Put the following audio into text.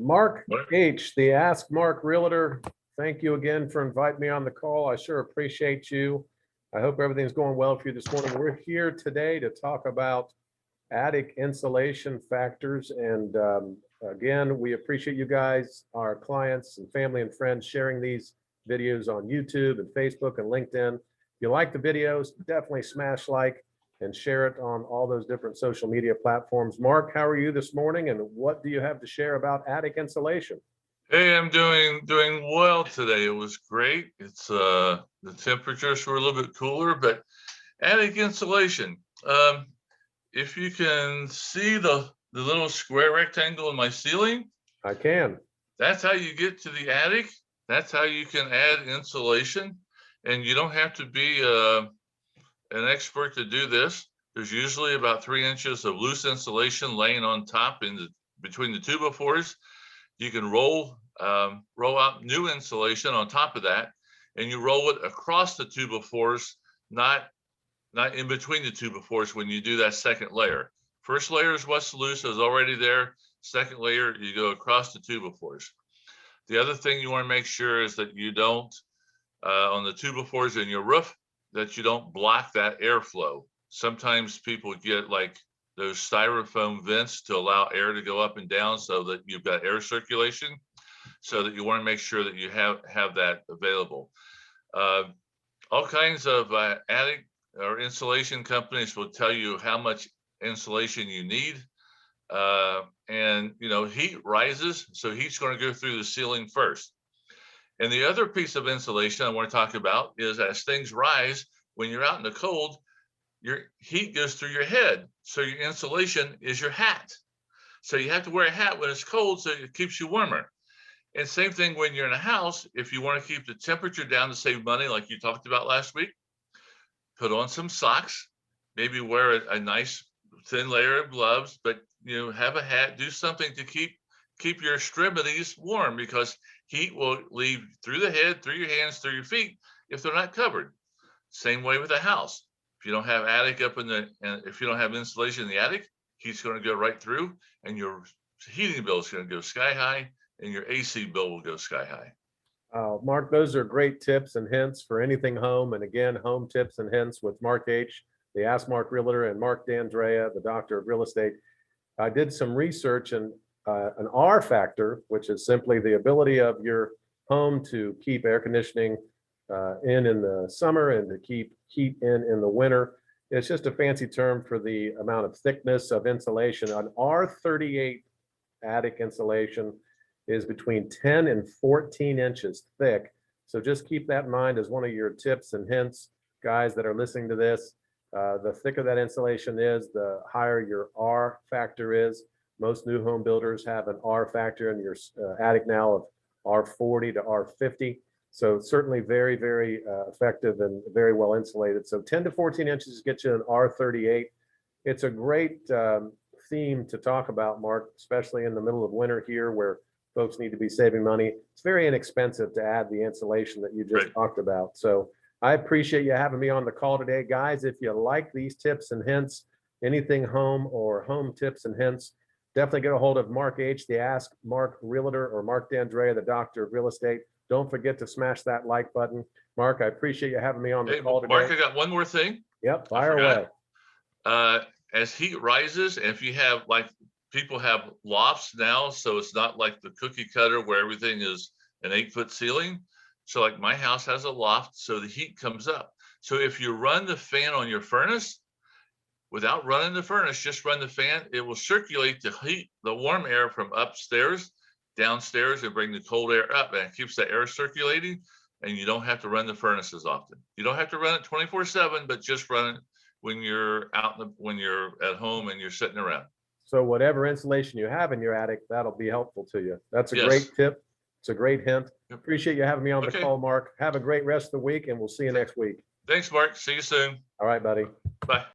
Mark Mark? H., the Ask Mark Realtor. Thank you again for inviting me on the call. I sure appreciate you. I hope everything's going well for you this morning. We're here today to talk about attic insulation factors. And again, we appreciate you guys, our clients and family and friends, sharing these videos on YouTube and Facebook and LinkedIn. If you like the videos, definitely smash like and share it on all those different social media platforms. Mark, how are you this morning, and what do you have to share about attic insulation? Hey, I'm doing well today. It was great. It's the temperatures were a little bit cooler, but attic insulation. If you can see the little square rectangle in my ceiling, I can. that's how you get to the attic. That's how you can add insulation, and you don't have to be an expert to do this. There's usually about 3 inches of loose insulation laying on top between the 2x4s. You can roll out new insulation on top of that, and you roll it across the 2x4s, not in between the 2x4s when you do that second layer. First layer is what's loose, is already there. Second layer, you go across the 2x4s. The other thing you want to make sure is that you don't, on the 2x4s in your roof, that you don't block that airflow. Sometimes people get like those styrofoam vents to allow air to go up and down so that you've got air circulation, so that you want to make sure that you have that available. All kinds of attic or insulation companies will tell you how much insulation you need. And you know, heat rises, so heat's going to go through the ceiling first. And the other piece of insulation I want to talk about is, as things rise, when you're out in the cold, your heat goes through your head. So your insulation is your hat. So you have to wear a hat when it's cold so it keeps you warmer. And same thing when you're in a house, if you want to keep the temperature down to save money, like you talked about last week, put on some socks, maybe wear a nice thin layer of gloves, but you know, have a hat, do something to keep your extremities warm, because heat will leave through the head, through your hands, through your feet if they're not covered. Same way with a house. If you don't have attic and if you don't have insulation in the attic, heat's going to go right through, and your heating bill is going to go sky high, and your AC bill will go sky high. Mark, those are great tips and hints for anything home. And again, home tips and hints with Mark H., the Ask Mark Realtor, and Mark Dandrea, the Doctor of Real Estate. I did some research, and an R factor, which is simply the ability of your home to keep air conditioning in the summer and to keep heat in the winter. It's just a fancy term for the amount of thickness of insulation. An R38 attic insulation is between 10 and 14 inches thick. So just keep that in mind as one of your tips and hints, guys that are listening to this. The thicker that insulation is, the higher your R factor is. Most new home builders have an R factor in your attic now of R40 to R50. So certainly very, very effective and very well insulated. So 10 to 14 inches gets you an R38. It's a great theme to talk about, Mark, especially in the middle of winter here where folks need to be saving money. It's very inexpensive to add the insulation that you just talked about. So I appreciate you having me on the call today. Guys, if you like these tips and hints, anything home or home tips and hints, definitely get a hold of Mark H., the Ask Mark Realtor, or Mark Dandrea, the Doctor of Real Estate. Don't forget to smash that like button. Mark, I appreciate you having me on the call today. Mark, I got one more thing. Yep, fire away. As heat rises, if you have, like, people have lofts now, so it's not like the cookie cutter where everything is an 8-foot ceiling. So like my house has a loft, so the heat comes up. So if you run the fan on your furnace, without running the furnace, just run the fan, it will circulate the heat, the warm air from upstairs, downstairs, and bring the cold air up, and it keeps the air circulating, and you don't have to run the furnace as often. You don't have to run it 24/7, but just run it when you're when you're at home and you're sitting around. So whatever insulation you have in your attic, that'll be helpful to you. That's a great tip. It's a great hint. Appreciate you having me on the call, Mark. Have a great rest of the week, and we'll see you next week. Thanks, Mark. See you soon. All right, buddy. Bye.